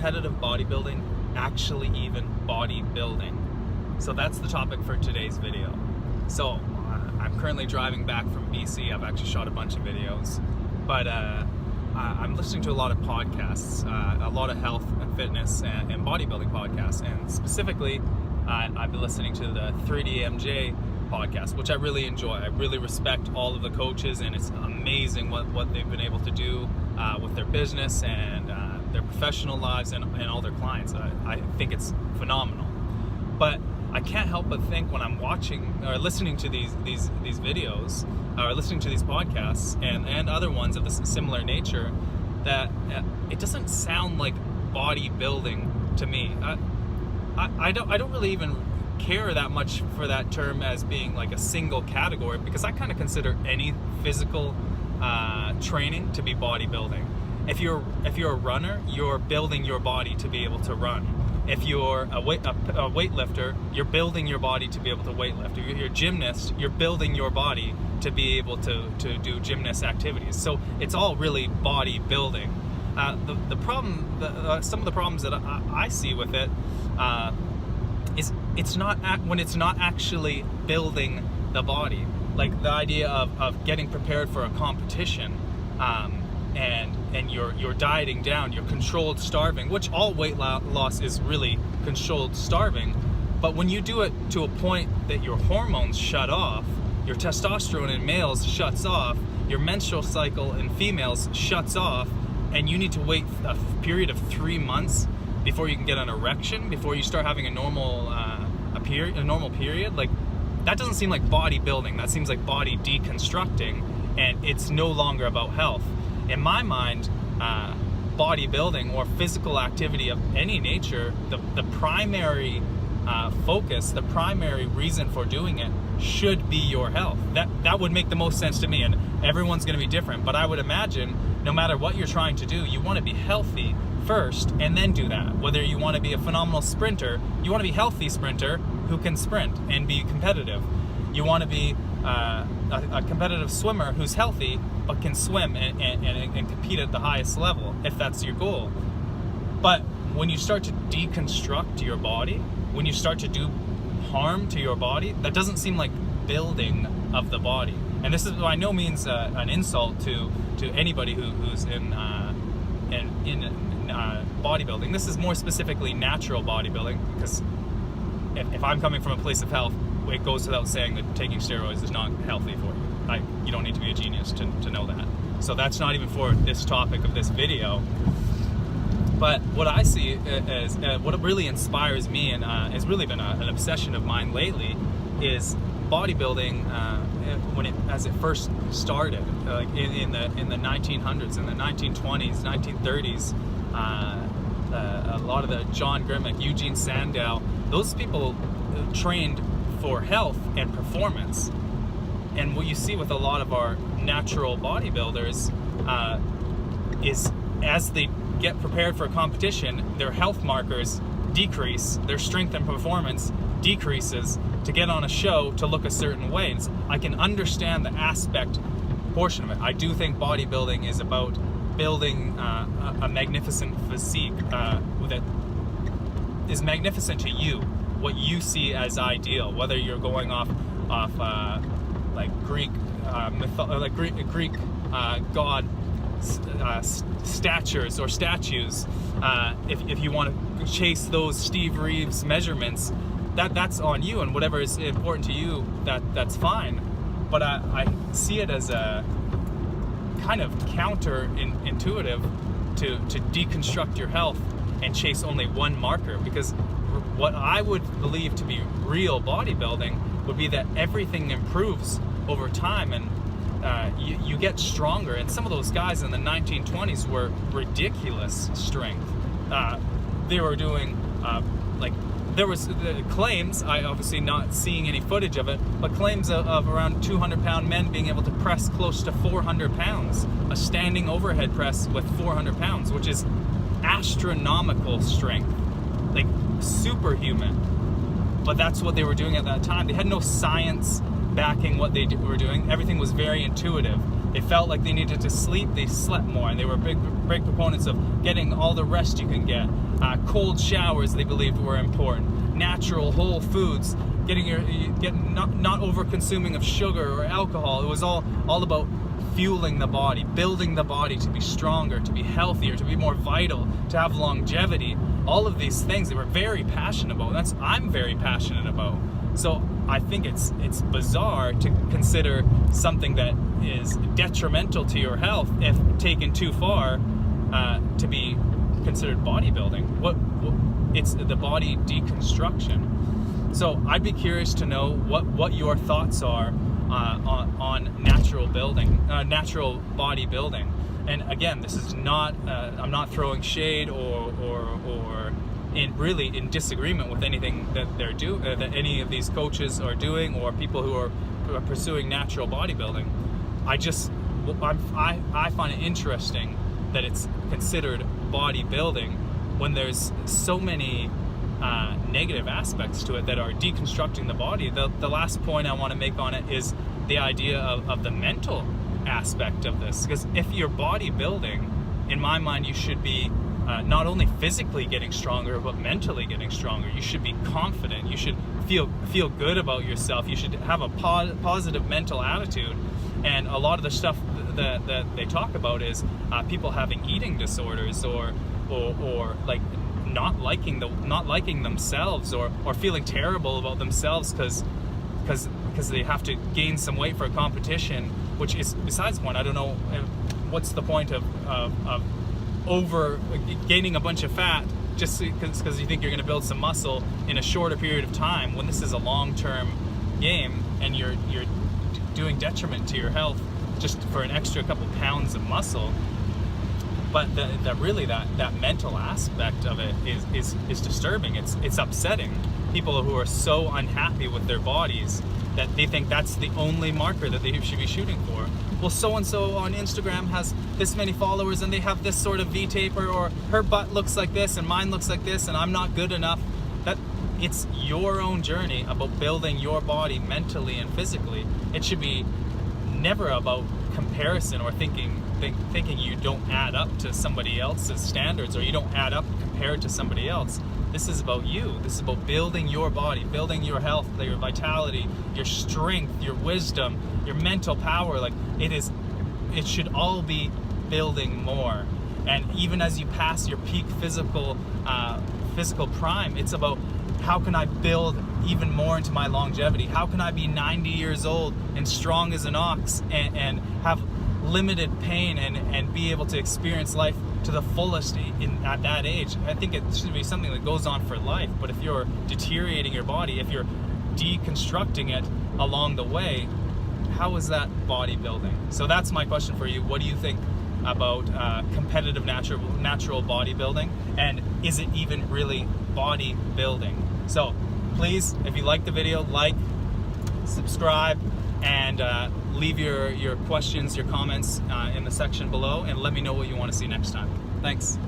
competitive bodybuilding actually even bodybuilding? So that's the topic for today's video. So I'm currently driving back from BC. I've actually shot a bunch of videos, but I'm listening to a lot of podcasts, a lot of health and fitness and bodybuilding podcasts, and specifically I've been listening to the 3DMJ podcast, which I really enjoy. I really respect all of the coaches, and it's amazing what they've been able to do with their business and their professional lives and all their clients. I think it's phenomenal. But I can't help but think when I'm watching or listening to these videos or listening to these podcasts and other ones of a similar nature, that it doesn't sound like bodybuilding to me. I don't really even care that much for that term as being like a single category, because I kind of consider any physical training to be bodybuilding. If you're a runner, you're building your body to be able to run. If you're a weightlifter, you're building your body to be able to weightlift. If you're a gymnast, you're building your body to be able to do gymnast activities. So it's all really bodybuilding. The problem, some of the problems that I see with it is when it's not actually building the body. Like the idea of getting prepared for a competition, and you're dieting down, you're controlled starving, which all weight loss is really controlled starving. But when you do it to a point that your hormones shut off, your testosterone in males shuts off, your menstrual cycle in females shuts off, and you need to wait a period of 3 months before you can get an erection, before you start having a normal period, like that doesn't seem like bodybuilding. That seems like body deconstructing, and it's no longer about health. In my mind, bodybuilding or physical activity of any nature, the primary focus, the primary reason for doing it should be your health. That would make the most sense to me, and everyone's going to be different, but I would imagine no matter what you're trying to do, you want to be healthy first and then do that. Whether you want to be a phenomenal sprinter, you want to be a healthy sprinter who can sprint and be competitive. You want to be a competitive swimmer who's healthy but can swim and compete at the highest level, if that's your goal. But when you start to deconstruct your body, when you start to do harm to your body, that doesn't seem like building of the body. And this is by no means an insult to anybody who's in bodybuilding. This is more specifically natural bodybuilding, because if I'm coming from a place of health, it goes without saying that taking steroids is not healthy for you. You don't need to be a genius to know that. So that's not even for this topic of this video. But what I see is what really inspires me, and has really been an obsession of mine lately, is bodybuilding as it first started, like in the 1900s, in the 1920s, 1930s. A lot of the John Grimmick, Eugene Sandow, those people trained for health and performance. And what you see with a lot of our natural bodybuilders is as they get prepared for a competition, their health markers decrease, their strength and performance decreases to get on a show to look a certain way. And so I can understand the aspect portion of it. I do think bodybuilding is about building a magnificent physique that is magnificent to you, what you see as ideal, whether you're going off like Greek Greek god statures or statues. If you want to chase those Steve Reeves measurements, that's on you, and whatever is important to you, that's fine. But I see it as a kind of counterintuitive to deconstruct your health and chase only one marker, because what I would believe to be real bodybuilding would be that everything improves over time, and you get stronger. And some of those guys in the 1920s were ridiculous strength. They were doing there was claims, I obviously not seeing any footage of it, but claims of around 200-pound men being able to press close to 400 pounds, a standing overhead press with 400 pounds, which is astronomical strength, like superhuman. But that's what they were doing at that time. They had no science backing what they were doing. Everything was very intuitive. they felt like they needed to sleep, they slept more, and they were big proponents of getting all the rest you can get. Cold showers they believed were important. Natural whole foods, not over consuming of sugar or alcohol. It was all about fueling the body, building the body to be stronger, to be healthier, to be more vital, to have longevity. All of these things they were very passionate about. I'm very passionate about. So I think it's bizarre to consider something that is detrimental to your health, if taken too far, to be considered bodybuilding. It's the body deconstruction. So I'd be curious to know what your thoughts are on natural bodybuilding. And again, this is not I'm not throwing shade or in disagreement with anything that that any of these coaches are doing, or people who are pursuing natural bodybuilding. I find it interesting that it's considered bodybuilding when there's so many negative aspects to it that are deconstructing the body. The last point I want to make on it is the idea of the mental aspect of this, because if you're bodybuilding, in my mind, you should be not only physically getting stronger, but mentally getting stronger. You should be confident. You should feel good about yourself. You should have a positive mental attitude. And a lot of the stuff that they talk about is people having eating disorders or like not liking themselves or feeling terrible about themselves because they have to gain some weight for a competition, which is besides the point. I don't know what's the point of over gaining a bunch of fat just because you think you're going to build some muscle in a shorter period of time, when this is a long-term game and you're doing detriment to your health just for an extra couple pounds of muscle. But that mental aspect of it is disturbing. It's upsetting. People who are so unhappy with their bodies that they think that's the only marker that they should be shooting for. Well, so-and-so on Instagram has this many followers and they have this sort of V-taper, or her butt looks like this and mine looks like this and I'm not good enough. That it's your own journey about building your body mentally and physically. It should be never about comparison or thinking you don't add up to somebody else's standards, or you don't add up compared to somebody else. This is about you. This is about building your body, building your health, your vitality, your strength, your wisdom, your mental power. Like it should all be building more. And even as you pass your peak physical prime, it's about how can I build even more into my longevity? How can I be 90 years old and strong as an ox and have limited pain and be able to experience life to the fullest at that age? I think it should be something that goes on for life. But if you're deteriorating your body, if you're deconstructing it along the way, how is that bodybuilding? So that's my question for you. What do you think about competitive natural bodybuilding, and is it even really bodybuilding? So please, if you like the video, like, subscribe, and leave your questions, your comments in the section below, and let me know what you want to see next time. Thanks.